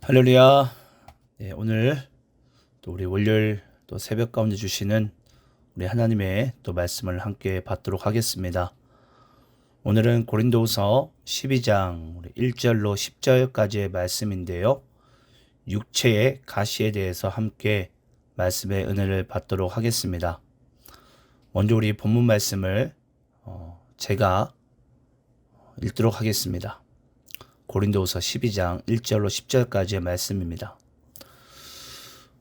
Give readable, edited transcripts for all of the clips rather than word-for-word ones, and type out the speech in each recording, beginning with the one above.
할렐루야. 네, 오늘 또 우리 월요일 또 새벽 가운데 주시는 우리 하나님의 또 말씀을 함께 받도록 하겠습니다. 오늘은 고린도후서 12장 1절로 10절까지의 말씀인데요. 육체의 가시에 대해서 함께 말씀의 은혜를 받도록 하겠습니다. 먼저 우리 본문 말씀을 제가 읽도록 하겠습니다. 고린도후서 12장 1절로 10절까지의 말씀입니다.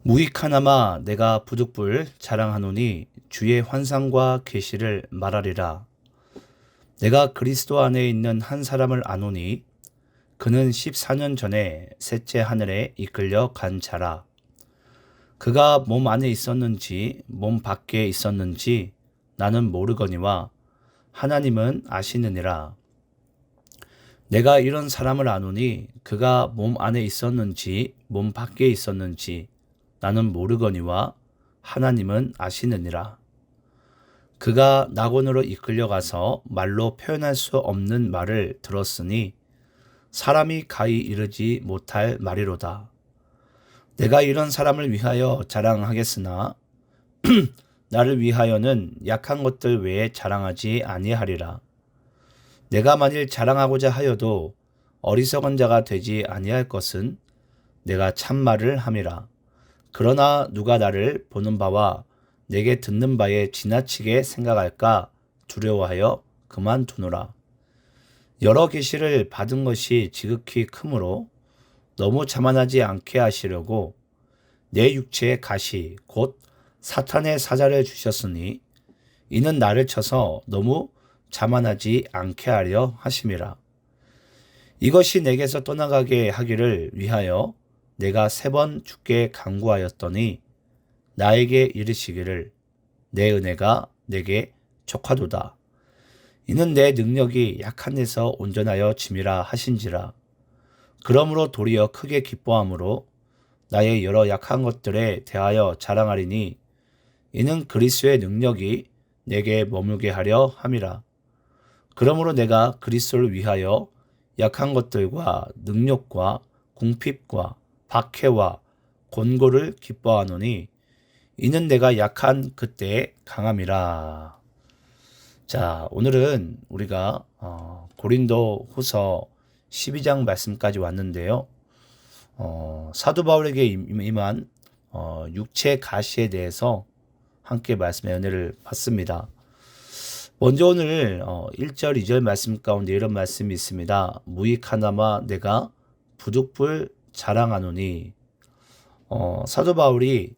무익하나마 내가 부득불 자랑하노니 주의 환상과 계시를 말하리라. 내가 그리스도 안에 있는 한 사람을 아노니 그는 14년 전에 셋째 하늘에 이끌려 간 자라. 그가 몸 안에 있었는지 몸 밖에 있었는지 나는 모르거니와 하나님은 아시느니라. 내가 이런 사람을 아노니 그가 몸 안에 있었는지 몸 밖에 있었는지 나는 모르거니와 하나님은 아시느니라. 그가 낙원으로 이끌려가서 말로 표현할 수 없는 말을 들었으니 사람이 가히 이르지 못할 말이로다. 내가 이런 사람을 위하여 자랑하겠으나 나를 위하여는 약한 것들 외에 자랑하지 아니하리라. 내가 만일 자랑하고자 하여도 어리석은 자가 되지 아니할 것은 내가 참말을 함이라. 그러나 누가 나를 보는 바와 내게 듣는 바에 지나치게 생각할까 두려워하여 그만두노라. 여러 계시를 받은 것이 지극히 크므로 너무 자만하지 않게 하시려고 내 육체의 가시 곧 사탄의 사자를 주셨으니 이는 나를 쳐서 너무 자만하지 않게 하려 하심이라. 이것이 내게서 떠나가게 하기를 위하여 내가 3번 주께 간구하였더니 나에게 이르시기를 내 은혜가 내게 족하도다. 이는 내 능력이 약한 데서 온전하여 짐이라 하신지라. 그러므로 도리어 크게 기뻐함으로 나의 여러 약한 것들에 대하여 자랑하리니 이는 그리스도의 능력이 내게 머물게 하려 함이라. 그러므로 내가 그리스도를 위하여 약한 것들과 능력과 궁핍과 박해와 곤고를 기뻐하노니 이는 내가 약한 그때의 강함이라. 자, 오늘은 우리가 고린도 후서 12장 말씀까지 왔는데요. 사도 바울에게 임한 육체 가시에 대해서 함께 말씀의 은혜를 받습니다. 먼저 오늘 1절 2절 말씀 가운데 이런 말씀이 있습니다. 무익하나마 내가 부득불 자랑하노니. 사도 바울이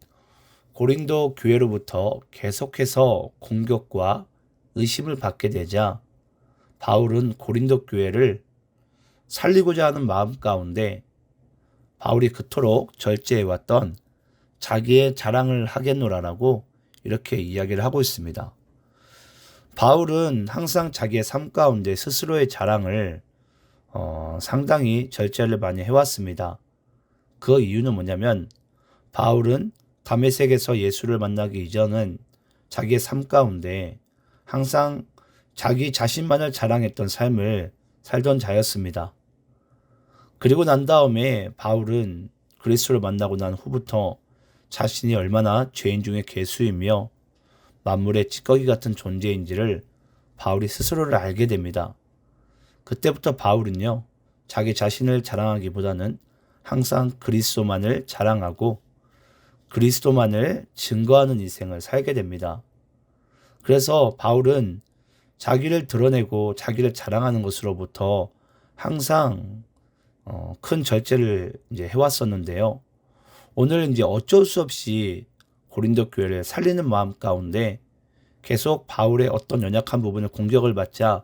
고린도 교회로부터 계속해서 공격과 의심을 받게 되자 바울은 고린도 교회를 살리고자 하는 마음 가운데 바울이 그토록 절제해왔던 자기의 자랑을 하겠노라라고 이렇게 이야기를 하고 있습니다. 바울은 항상 자기의 삶 가운데 스스로의 자랑을 상당히 절제를 많이 해왔습니다. 그 이유는 뭐냐면 바울은 다메섹에서 예수를 만나기 이전은 자기의 삶 가운데 항상 자기 자신만을 자랑했던 삶을 살던 자였습니다. 그리고 난 다음에 바울은 그리스도를 만나고 난 후부터 자신이 얼마나 죄인 중에 괴수이며 만물의 찌꺼기 같은 존재인지를 바울이 스스로를 알게 됩니다. 그때부터 바울은요, 자기 자신을 자랑하기보다는 항상 그리스도만을 자랑하고 그리스도만을 증거하는 인생을 살게 됩니다. 그래서 바울은 자기를 드러내고 자기를 자랑하는 것으로부터 항상 큰 절제를 이제 해왔었는데요. 오늘 이제 어쩔 수 없이 고린도 교회를 살리는 마음 가운데 계속 바울의 어떤 연약한 부분을 공격을 받자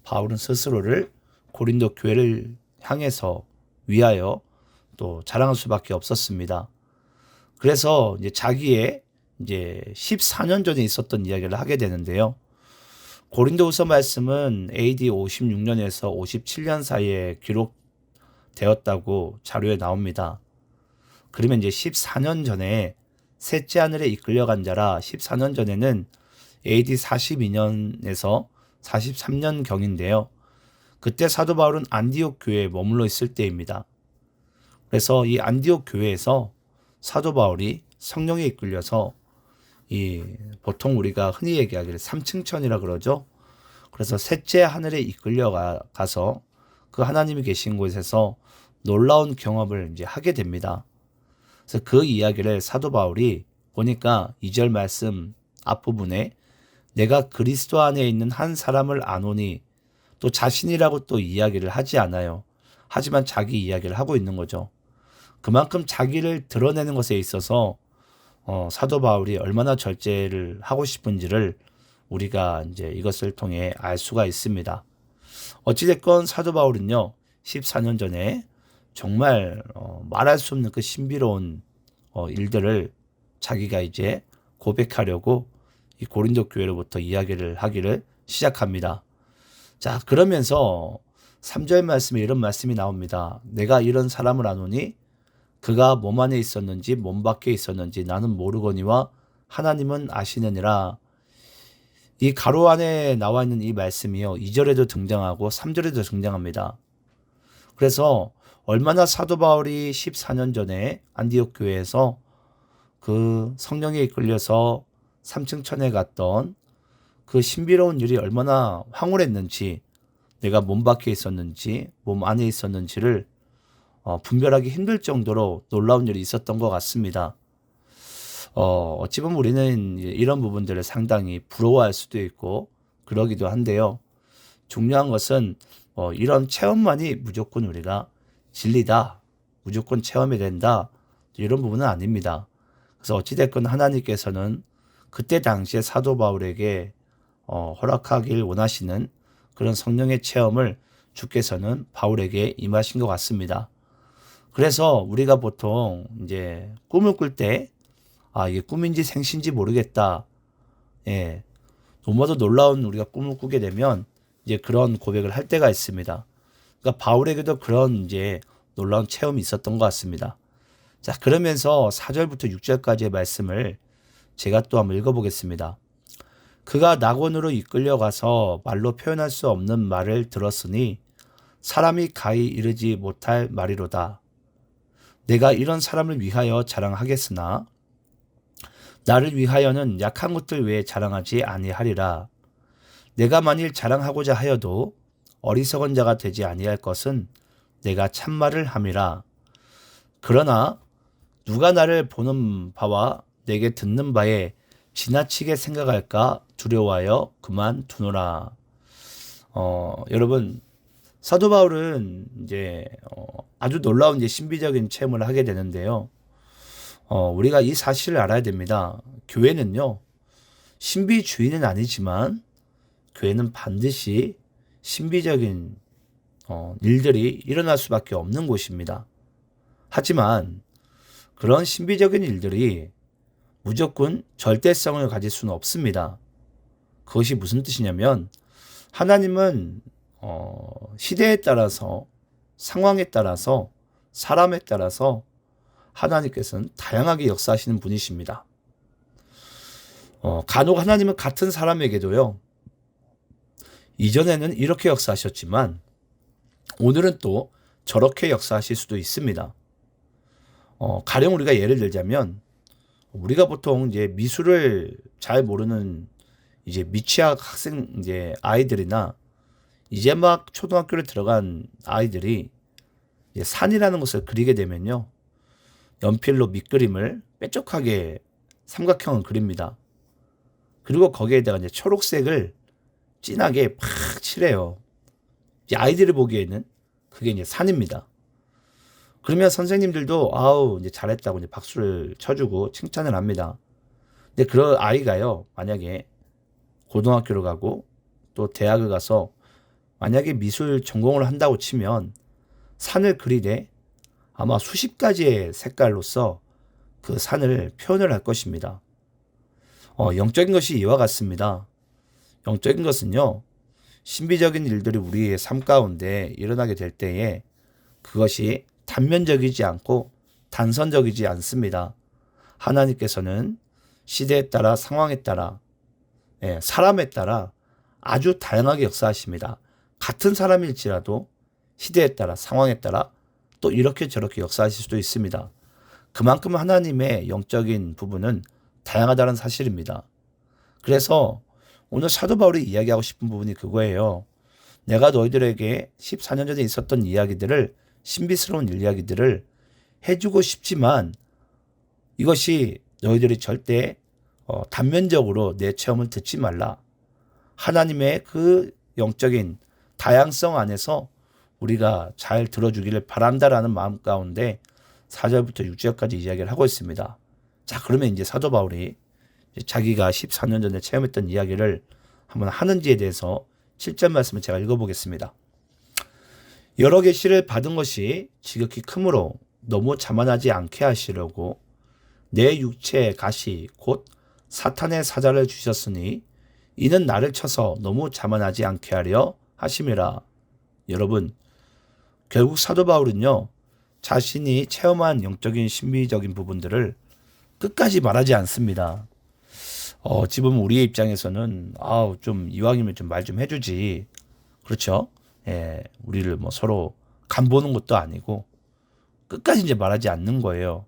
바울은 스스로를 고린도 교회를 향해서 위하여 또 자랑할 수밖에 없었습니다. 그래서 이제 자기의 이제 14년 전에 있었던 이야기를 하게 되는데요. 고린도후서 말씀은 AD 56년에서 57년 사이에 기록되었다고 자료에 나옵니다. 그러면 이제 14년 전에 셋째 하늘에 이끌려간 자라 14년 전에는 AD 42년에서 43년 경인데요. 그때 사도 바울은 안디옥 교회에 머물러 있을 때입니다. 그래서 이 안디옥 교회에서 사도 바울이 성령에 이끌려서 이 보통 우리가 흔히 얘기하기를 삼층천이라 그러죠. 그래서 셋째 하늘에 이끌려 가서 그 하나님이 계신 곳에서 놀라운 경험을 이제 하게 됩니다. 그래서 그 이야기를 사도 바울이 보니까 2절 말씀 앞부분에 내가 그리스도 안에 있는 한 사람을 아노니, 또 자신이라고 또 이야기를 하지 않아요. 하지만 자기 이야기를 하고 있는 거죠. 그만큼 자기를 드러내는 것에 있어서 사도 바울이 얼마나 절제를 하고 싶은지를 우리가 이제 이것을 통해 알 수가 있습니다. 어찌됐건 사도 바울은요, 14년 전에 정말 말할 수 없는 그 신비로운 일들을 자기가 이제 고백하려고 이 고린도 교회로부터 이야기를 하기를 시작합니다. 자, 그러면서 3절 말씀에 이런 말씀이 나옵니다. 내가 이런 사람을 아노니 그가 몸 안에 있었는지 몸 밖에 있었는지 나는 모르거니와 하나님은 아시느니라. 이 가로 안에 나와 있는 이 말씀이요, 2절에도 등장하고 3절에도 등장합니다. 그래서 얼마나 사도 바울이 14년 전에 안디옥 교회에서 그 성령에 이끌려서 3층 천에 갔던 그 신비로운 일이 얼마나 황홀했는지, 내가 몸 밖에 있었는지 몸 안에 있었는지를 분별하기 힘들 정도로 놀라운 일이 있었던 것 같습니다. 어찌 보면 우리는 이런 부분들을 상당히 부러워할 수도 있고 그러기도 한데요. 중요한 것은 이런 체험만이 무조건 우리가 진리다, 무조건 체험이 된다, 이런 부분은 아닙니다. 그래서 어찌됐건 하나님께서는 그때 당시에 사도 바울에게 허락하길 원하시는 그런 성령의 체험을 주께서는 바울에게 임하신 것 같습니다. 그래서 우리가 보통 이제 꿈을 꿀 때 이게 꿈인지 생신지 모르겠다. 예. 너무도 놀라운 우리가 꿈을 꾸게 되면 이제 그런 고백을 할 때가 있습니다. 그러니까 바울에게도 그런 이제 놀라운 체험이 있었던 것 같습니다. 자, 그러면서 4절부터 6절까지의 말씀을 제가 또 한번 읽어보겠습니다. 그가 낙원으로 이끌려가서 말로 표현할 수 없는 말을 들었으니 사람이 가히 이르지 못할 말이로다. 내가 이런 사람을 위하여 자랑하겠으나 나를 위하여는 약한 것들 외에 자랑하지 아니하리라. 내가 만일 자랑하고자 하여도 어리석은 자가 되지 아니할 것은 내가 참말을 함이라. 그러나 누가 나를 보는 바와 내게 듣는 바에 지나치게 생각할까 두려워하여 그만두노라. 여러분, 사도 바울은 이제 아주 놀라운 이제 신비적인 체험을 하게 되는데요. 우리가 이 사실을 알아야 됩니다. 교회는요, 신비주의는 아니지만 교회는 반드시 신비적인 일들이 일어날 수밖에 없는 곳입니다. 하지만 그런 신비적인 일들이 무조건 절대성을 가질 수는 없습니다. 그것이 무슨 뜻이냐면 하나님은 시대에 따라서, 상황에 따라서, 사람에 따라서 하나님께서는 다양하게 역사하시는 분이십니다. 간혹 하나님은 같은 사람에게도요, 이전에는 이렇게 역사하셨지만 오늘은 또 저렇게 역사하실 수도 있습니다. 가령 우리가 예를 들자면, 우리가 보통 이제 미술을 잘 모르는 이제 미취학 학생 이제 아이들이나 이제 막 초등학교를 들어간 아이들이 이제 산이라는 것을 그리게 되면요, 연필로 밑그림을 뾰족하게 삼각형을 그립니다. 그리고 거기에다가 이제 초록색을 진하게 팍 칠해요. 이제 아이들이 보기에는 그게 이제 산입니다. 그러면 선생님들도 아우 이제 잘했다고 이제 박수를 쳐주고 칭찬을 합니다. 근데 그런 아이가요, 만약에 고등학교를 가고 또 대학을 가서 만약에 미술 전공을 한다고 치면 산을 그리되 아마 수십 가지의 색깔로서 그 산을 표현을 할 것입니다. 영적인 것이 이와 같습니다. 영적인 것은요, 신비적인 일들이 우리의 삶 가운데 일어나게 될 때에 그것이 단면적이지 않고 단선적이지 않습니다. 하나님께서는 시대에 따라, 상황에 따라, 사람에 따라 아주 다양하게 역사하십니다. 같은 사람일지라도 시대에 따라, 상황에 따라 또 이렇게 저렇게 역사하실 수도 있습니다. 그만큼 하나님의 영적인 부분은 다양하다는 사실입니다. 그래서 오늘 사도 바울이 이야기하고 싶은 부분이 그거예요. 내가 너희들에게 14년 전에 있었던 이야기들을, 신비스러운 이야기들을 해주고 싶지만 이것이 너희들이 절대 단면적으로 내 체험을 듣지 말라. 하나님의 그 영적인 다양성 안에서 우리가 잘 들어주기를 바란다라는 마음 가운데 4절부터 6절까지 이야기를 하고 있습니다. 자, 그러면 이제 사도 바울이 자기가 14년 전에 체험했던 이야기를 한번 하는지에 대해서 7절 말씀을 제가 읽어보겠습니다. 여러 계시를 받은 것이 지극히 크므로 너무 자만하지 않게 하시려고 내 육체의 가시 곧 사탄의 사자를 주셨으니 이는 나를 쳐서 너무 자만하지 않게 하려 하심이라. 여러분, 결국 사도 바울은요, 자신이 체험한 영적인 신비적인 부분들을 끝까지 말하지 않습니다. 지금 우리의 입장에서는 좀 이왕이면 좀 말 좀 해주지. 그렇죠? 예, 우리를 뭐 서로 간보는 것도 아니고 끝까지 이제 말하지 않는 거예요.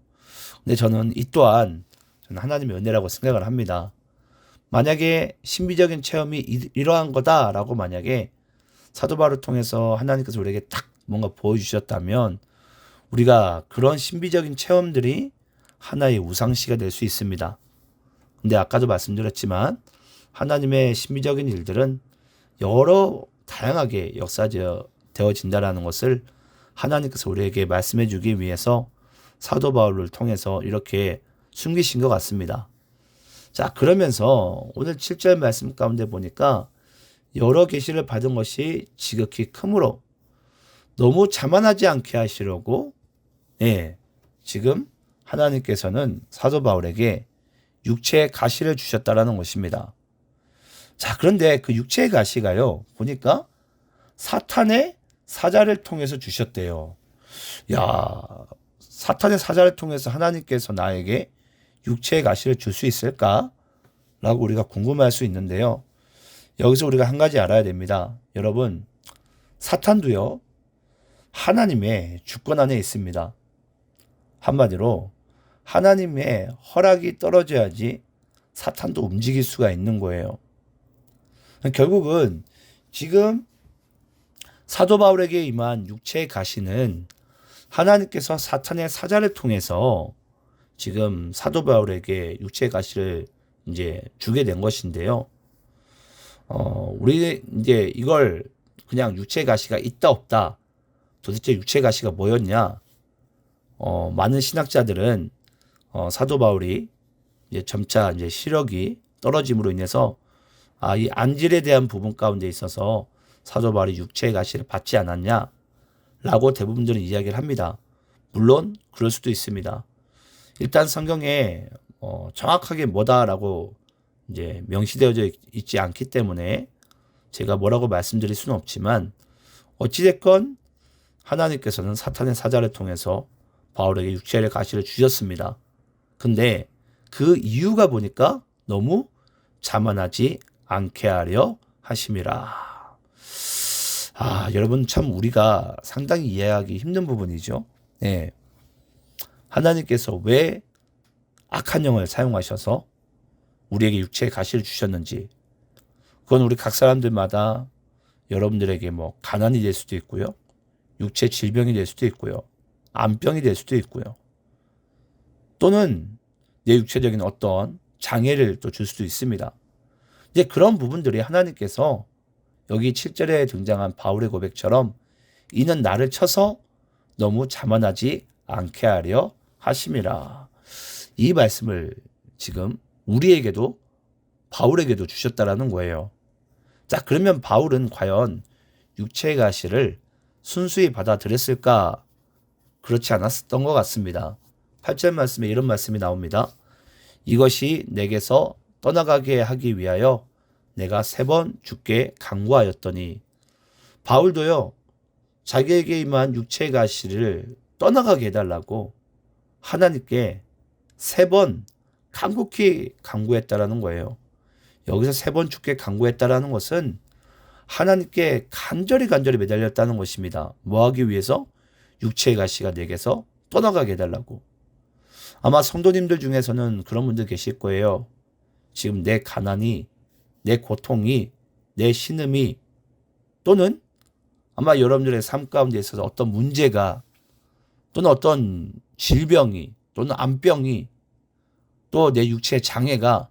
근데 저는 이 또한 저는 하나님의 은혜라고 생각을 합니다. 만약에 신비적인 체험이 이러한 거다라고 만약에 사도 바울을 통해서 하나님께서 우리에게 딱 뭔가 보여주셨다면 우리가 그런 신비적인 체험들이 하나의 우상시가 될 수 있습니다. 근데 아까도 말씀드렸지만 하나님의 신비적인 일들은 여러 다양하게 역사되어진다라는 것을 하나님께서 우리에게 말씀해 주기 위해서 사도 바울을 통해서 이렇게 숨기신 것 같습니다. 자, 그러면서 오늘 7절 말씀 가운데 보니까 여러 계시를 받은 것이 지극히 크므로 너무 자만하지 않게 하시려고 지금 하나님께서는 사도 바울에게 육체의 가시를 주셨다라는 것입니다. 자, 그런데 그 육체의 가시가요, 보니까 사탄의 사자를 통해서 주셨대요. 야, 사탄의 사자를 통해서 하나님께서 나에게 육체의 가시를 줄 수 있을까? 라고 우리가 궁금할 수 있는데요. 여기서 우리가 한 가지 알아야 됩니다. 여러분, 사탄도요, 하나님의 주권 안에 있습니다. 한마디로 하나님의 허락이 떨어져야지 사탄도 움직일 수가 있는 거예요. 결국은 지금 사도 바울에게 임한 육체의 가시는 하나님께서 사탄의 사자를 통해서 지금 사도 바울에게 육체의 가시를 이제 주게 된 것인데요. 우리 이제 이걸 그냥 육체의 가시가 있다 없다, 도대체 육체의 가시가 뭐였냐? 많은 신학자들은 사도 바울이 이제 점차 이제 시력이 떨어짐으로 인해서 이 안질에 대한 부분 가운데 있어서 사도 바울이 육체의 가시를 받지 않았냐라고 대부분들은 이야기를 합니다. 물론 그럴 수도 있습니다. 일단 성경에 정확하게 뭐다라고 이제 명시되어져 있지 않기 때문에 제가 뭐라고 말씀드릴 수는 없지만 어찌됐건 하나님께서는 사탄의 사자를 통해서 바울에게 육체의 가시를 주셨습니다. 근데 그 이유가 보니까 너무 자만하지 않게 하려 하심이라. 여러분, 참 우리가 상당히 이해하기 힘든 부분이죠. 네. 하나님께서 왜 악한 영을 사용하셔서 우리에게 육체의 가시를 주셨는지, 그건 우리 각 사람들마다 여러분들에게 뭐 가난이 될 수도 있고요, 육체 질병이 될 수도 있고요, 암병이 될 수도 있고요, 또는 내 육체적인 어떤 장애를 또 줄 수도 있습니다. 이제 그런 부분들이 하나님께서 여기 7절에 등장한 바울의 고백처럼 이는 나를 쳐서 너무 자만하지 않게 하려 하심이라. 이 말씀을 지금 우리에게도 바울에게도 주셨다라는 거예요. 자, 그러면 바울은 과연 육체의 가시를 순수히 받아들였을까? 그렇지 않았던 것 같습니다. 8절 말씀에 이런 말씀이 나옵니다. 이것이 내게서 떠나가게 하기 위하여 내가 3번 주께 간구하였더니, 바울도요, 자기에게 임한 육체의 가시를 떠나가게 해달라고 하나님께 3번 간곡히 간구했다라는 거예요. 여기서 3번 주께 간구했다라는 것은 하나님께 간절히 매달렸다는 것입니다. 뭐 하기 위해서? 육체의 가시가 내게서 떠나가게 해달라고. 아마 성도님들 중에서는 그런 분들 계실 거예요. 지금 내 가난이, 내 고통이, 내 신음이, 또는 아마 여러분들의 삶 가운데 있어서 어떤 문제가, 또는 어떤 질병이, 또는 암병이, 또 내 육체의 장애가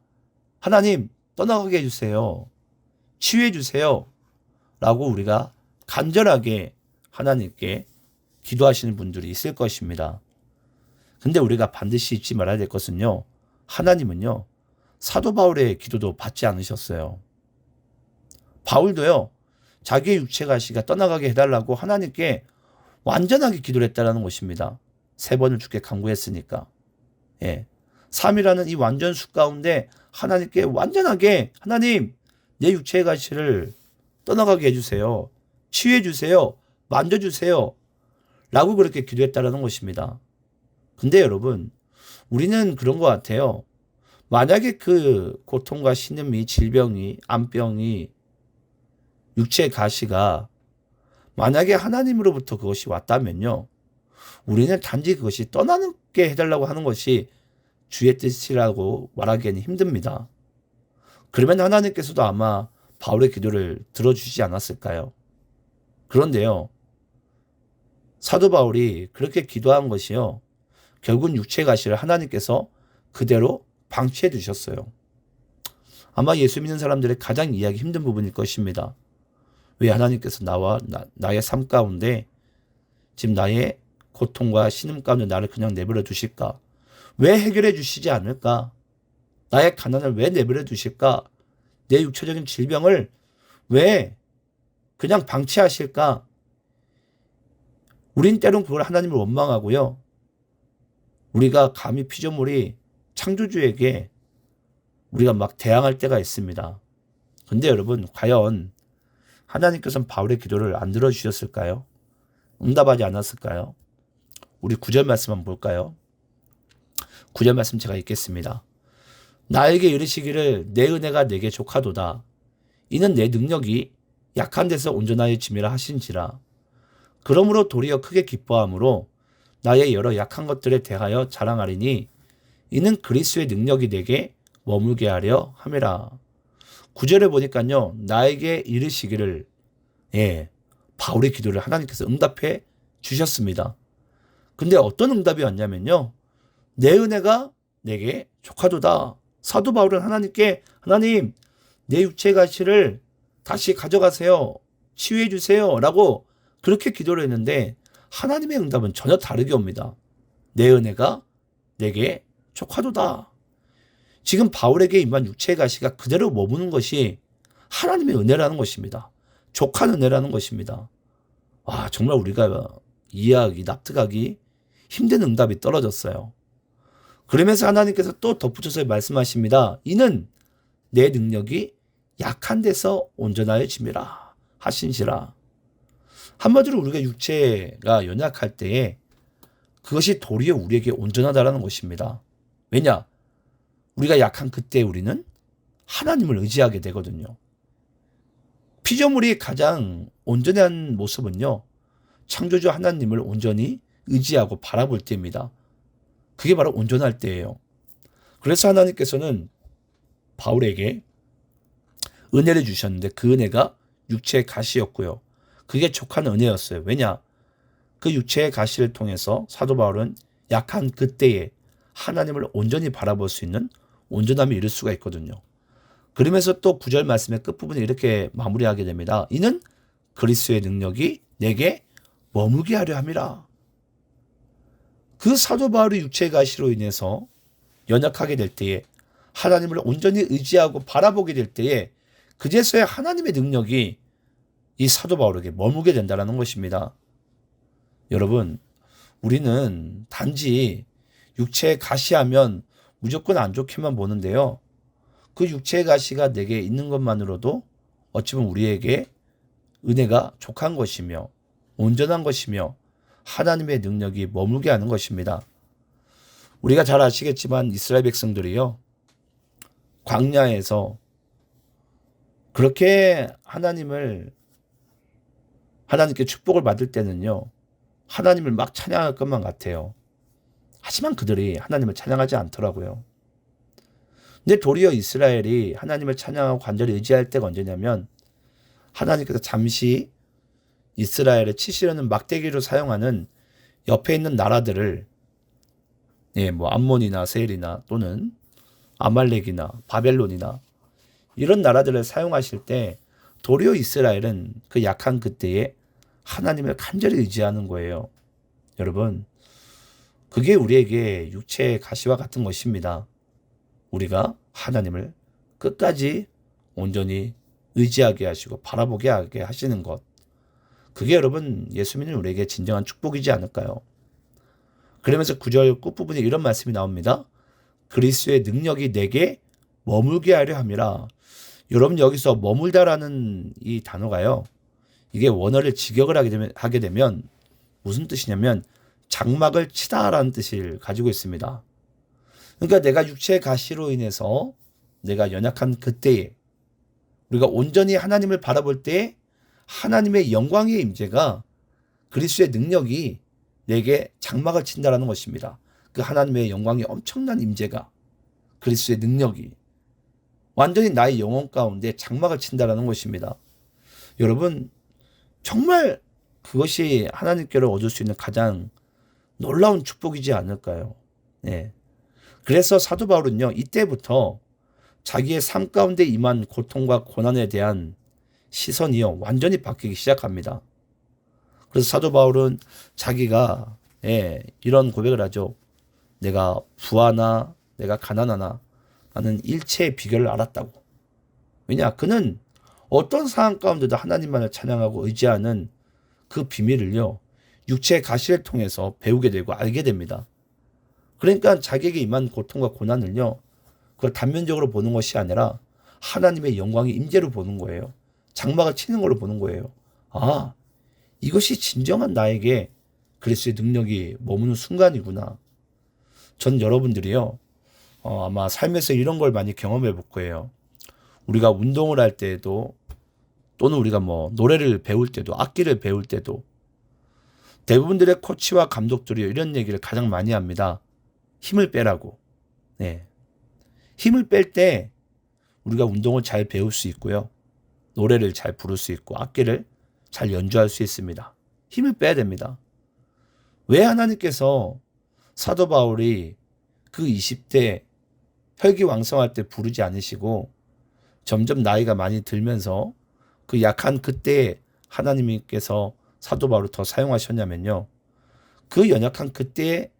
하나님 떠나가게 해주세요. 치유해 주세요. 라고 우리가 간절하게 하나님께 기도하시는 분들이 있을 것입니다. 근데 우리가 반드시 잊지 말아야 될 것은요. 하나님은요. 사도 바울의 기도도 받지 않으셨어요. 바울도요. 자기의 육체 가시가 떠나가게 해달라고 하나님께 완전하게 기도를 했다는 것입니다. 3번을 주께 간구했으니까. 예. 3이라는 이 완전수 가운데 하나님께 완전하게 하나님 내 육체의 가시를 떠나가게 해주세요. 치유해 주세요. 만져주세요. 라고 그렇게 기도했다는 것입니다. 근데 여러분 우리는 그런 것 같아요. 만약에 그 고통과 신음이 질병이 암병이 육체의 가시가 만약에 하나님으로부터 그것이 왔다면요. 우리는 단지 그것이 떠나게 해달라고 하는 것이 주의 뜻이라고 말하기에는 힘듭니다. 그러면 하나님께서도 아마 바울의 기도를 들어주시지 않았을까요? 그런데요. 사도 바울이 그렇게 기도한 것이요. 결국은 육체의 가시를 하나님께서 그대로 방치해 두셨어요. 아마 예수 믿는 사람들의 가장 이해하기 힘든 부분일 것입니다. 왜 하나님께서 나의 삶 가운데 지금 나의 고통과 신음 가운데 나를 그냥 내버려 두실까? 왜 해결해 주시지 않을까? 나의 가난을 왜 내버려 두실까? 내 육체적인 질병을 왜 그냥 방치하실까? 우린 때론 그걸 하나님을 원망하고요. 우리가 감히 피조물이 창조주에게 우리가 막 대항할 때가 있습니다. 근데 여러분 과연 하나님께서는 바울의 기도를 안 들어주셨을까요? 응답하지 않았을까요? 우리 9절 말씀 한번 볼까요? 9절 말씀 제가 읽겠습니다. 나에게 이르시기를 내 은혜가 내게 족하도다. 이는 내 능력이 약한 데서 온전하여 짐이라 하신지라. 그러므로 도리어 크게 기뻐함으로 나의 여러 약한 것들에 대하여 자랑하리니 이는 그리스도의 능력이 내게 머물게 하려 함이라. 9절에 보니까요. 나에게 이르시기를 바울의 기도를 하나님께서 응답해 주셨습니다. 근데 어떤 응답이 왔냐면요. 내 은혜가 내게 족하도다. 사도 바울은 하나님께 하나님 내 육체의 가시를 다시 가져가세요. 치유해 주세요. 라고 그렇게 기도를 했는데 하나님의 응답은 전혀 다르게 옵니다. 내 은혜가 내게 족하도다. 지금 바울에게 임한 육체의 가시가 그대로 머무는 것이 하나님의 은혜라는 것입니다. 족한 은혜라는 것입니다. 정말 우리가 이해하기, 납득하기 힘든 응답이 떨어졌어요. 그러면서 하나님께서 또 덧붙여서 말씀하십니다. 이는 내 능력이 약한 데서 온전하여 짐이라 하신지라. 한마디로 우리가 육체가 연약할 때에 그것이 도리어 우리에게 온전하다라는 것입니다. 왜냐? 우리가 약한 그때 우리는 하나님을 의지하게 되거든요. 피조물이 가장 온전한 모습은요. 창조주 하나님을 온전히 의지하고 바라볼 때입니다. 그게 바로 온전할 때예요. 그래서 하나님께서는 바울에게 은혜를 주셨는데 그 은혜가 육체의 가시였고요. 그게 족한 은혜였어요. 왜냐? 그 육체의 가시를 통해서 사도 바울은 약한 그때에 하나님을 온전히 바라볼 수 있는 온전함을 이룰 수가 있거든요. 그러면서 또 9절 말씀의 끝부분에 이렇게 마무리하게 됩니다. 이는 그리스도의 능력이 내게 머물게 하려 함이라. 그 사도 바울의 육체의 가시로 인해서 연약하게 될 때에 하나님을 온전히 의지하고 바라보게 될 때에 그제서야 하나님의 능력이 이 사도 바울에게 머물게 된다는 것입니다. 여러분, 우리는 단지 육체의 가시하면 무조건 안 좋게만 보는데요. 그 육체의 가시가 내게 있는 것만으로도 어찌 보면 우리에게 은혜가 족한 것이며 온전한 것이며 하나님의 능력이 머물게 하는 것입니다. 우리가 잘 아시겠지만 이스라엘 백성들이요. 광야에서 그렇게 하나님께 축복을 받을 때는요. 하나님을 막 찬양할 것만 같아요. 하지만 그들이 하나님을 찬양하지 않더라고요. 근데 도리어 이스라엘이 하나님을 찬양하고 간절히 의지할 때가 언제냐면 하나님께서 잠시 이스라엘을 치시려는 막대기로 사용하는 옆에 있는 나라들을 뭐 암몬이나 세일이나 또는 아말렉이나 바벨론이나 이런 나라들을 사용하실 때 도리어 이스라엘은 그 약한 그때에 하나님을 간절히 의지하는 거예요. 여러분, 그게 우리에게 육체의 가시와 같은 것입니다. 우리가 하나님을 끝까지 온전히 의지하게 하시고 바라보게 하게 하시는 것. 그게 여러분 예수 믿는 우리에게 진정한 축복이지 않을까요? 그러면서 9절 끝부분에 이런 말씀이 나옵니다. 그리스도의 능력이 내게 머물게 하려 함이라. 여러분 여기서 머물다라는 이 단어가요. 이게 원어를 직역을 하게 되면 무슨 뜻이냐면 장막을 치다라는 뜻을 가지고 있습니다. 그러니까 내가 육체의 가시로 인해서 내가 연약한 그때에 우리가 온전히 하나님을 바라볼 때 하나님의 영광의 임재가 그리스도의 능력이 내게 장막을 친다라는 것입니다. 그 하나님의 영광의 엄청난 임재가 그리스도의 능력이 완전히 나의 영혼 가운데 장막을 친다라는 것입니다. 여러분 정말 그것이 하나님께로 얻을 수 있는 가장 놀라운 축복이지 않을까요? 네. 그래서 사도 바울은요 이때부터 자기의 삶 가운데 임한 고통과 고난에 대한 시선이요 완전히 바뀌기 시작합니다. 그래서 사도 바울은 자기가 이런 고백을 하죠. 내가 부하나 내가 가난하나 나는 일체의 비결을 알았다고. 왜냐? 그는 어떤 상황 가운데도 하나님만을 찬양하고 의지하는 그 비밀을요. 육체의 가시를 통해서 배우게 되고 알게 됩니다. 그러니까 자기에게 임한 고통과 고난을요. 그걸 단면적으로 보는 것이 아니라 하나님의 영광의 임재로 보는 거예요. 장막을 치는 걸로 보는 거예요. 아, 이것이 진정한 나에게 그리스도의 능력이 머무는 순간이구나. 전 여러분들이요. 아마 삶에서 이런 걸 많이 경험해 볼 거예요. 우리가 운동을 할 때도 또는 우리가 뭐 노래를 배울 때도 악기를 배울 때도 대부분들의 코치와 감독들이 이런 얘기를 가장 많이 합니다. 힘을 빼라고. 네. 힘을 뺄 때 우리가 운동을 잘 배울 수 있고요. 노래를 잘 부를 수 있고 악기를 잘 연주할 수 있습니다. 힘을 빼야 됩니다. 왜 하나님께서 사도 바울이 그 20대 혈기왕성할 때 부르지 않으시고 점점 나이가 많이 들면서 그 약한 그때에 하나님께서 사도 바울을 더 사용하셨냐면요. 그 연약한 그때에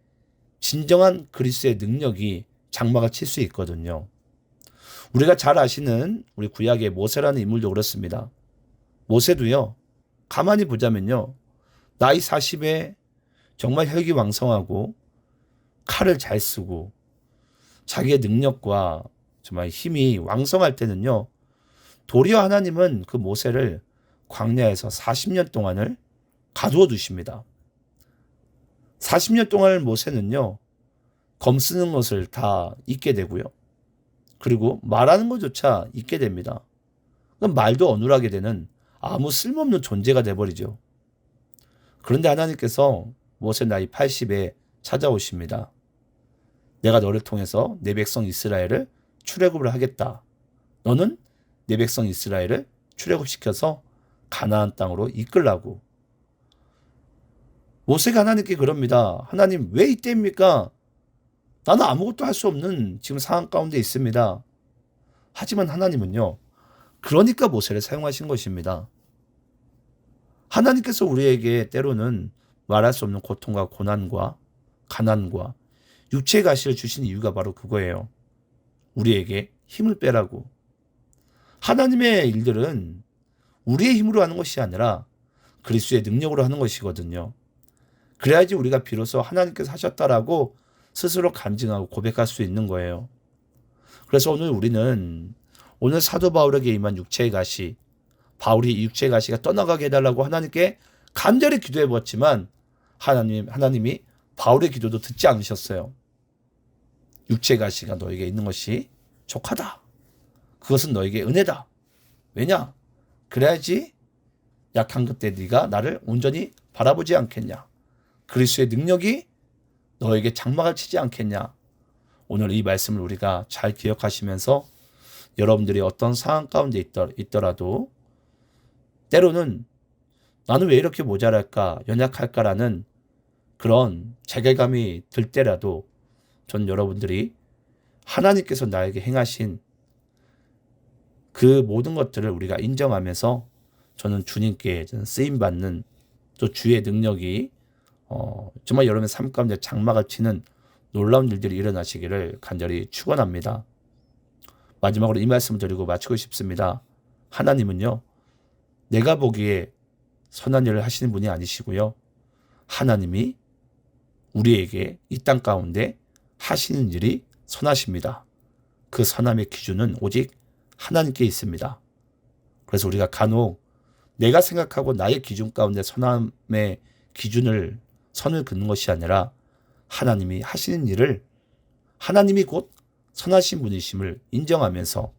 진정한 그리스도의 능력이 장막을 칠 수 있거든요. 우리가 잘 아시는 우리 구약의 모세라는 인물도 그렇습니다. 모세도요. 가만히 보자면요. 나이 40에 정말 혈기왕성하고 칼을 잘 쓰고 자기의 능력과 정말 힘이 왕성할 때는요. 도리어 하나님은 그 모세를 광야에서 40년 동안을 가두어 두십니다. 40년 동안 모세는요. 검 쓰는 것을 다 잊게 되고요. 그리고 말하는 것조차 잊게 됩니다. 그럼 말도 어눌하게 되는 아무 쓸모없는 존재가 돼버리죠. 그런데 하나님께서 모세 나이 80에 찾아오십니다. 내가 너를 통해서 내 백성 이스라엘을 출애굽을 하겠다. 너는 내 백성 이스라엘을 출애굽시켜서 가나안 땅으로 이끌라고. 모세가 하나님께 그럽니다. 하나님 왜 이때입니까? 나는 아무것도 할 수 없는 지금 상황 가운데 있습니다. 하지만 하나님은요. 그러니까 모세를 사용하신 것입니다. 하나님께서 우리에게 때로는 말할 수 없는 고통과 고난과 가난과 육체의 가시를 주신 이유가 바로 그거예요. 우리에게 힘을 빼라고. 하나님의 일들은 우리의 힘으로 하는 것이 아니라 그리스도의 능력으로 하는 것이거든요. 그래야지 우리가 비로소 하나님께서 하셨다라고 스스로 간증하고 고백할 수 있는 거예요. 그래서 오늘 사도 바울에게 임한 육체의 가시, 바울이 육체의 가시가 떠나가게 해달라고 하나님께 간절히 기도해 보았지만 하나님이 바울의 기도도 듣지 않으셨어요. 육체의 가시가 너에게 있는 것이 족하다. 그것은 너에게 은혜다. 왜냐? 그래야지 약한 그때 네가 나를 온전히 바라보지 않겠냐. 그리스도의 능력이 너에게 장막을 치지 않겠냐. 오늘 이 말씀을 우리가 잘 기억하시면서 여러분들이 어떤 상황 가운데 있더라도 때로는 나는 왜 이렇게 모자랄까, 연약할까라는 그런 자괴감이 들 때라도 전 여러분들이 하나님께서 나에게 행하신 그 모든 것들을 우리가 인정하면서 저는 주님께 쓰임받는 또 주의 능력이 정말 여러분의 삶 가운데 장막을 치는 놀라운 일들이 일어나시기를 간절히 축원합니다. 마지막으로 이 말씀을 드리고 마치고 싶습니다. 하나님은요, 내가 보기에 선한 일을 하시는 분이 아니시고요. 하나님이 우리에게 이 땅 가운데 하시는 일이 선하십니다. 그 선함의 기준은 오직 하나님께 있습니다. 그래서 우리가 간혹 내가 생각하고 나의 기준 가운데 선함의 선을 긋는 것이 아니라 하나님이 하시는 일을 하나님이 곧 선하신 분이심을 인정하면서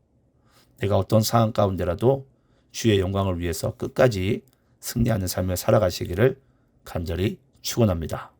내가 어떤 상황 가운데라도 주의 영광을 위해서 끝까지 승리하는 삶을 살아가시기를 간절히 축원합니다.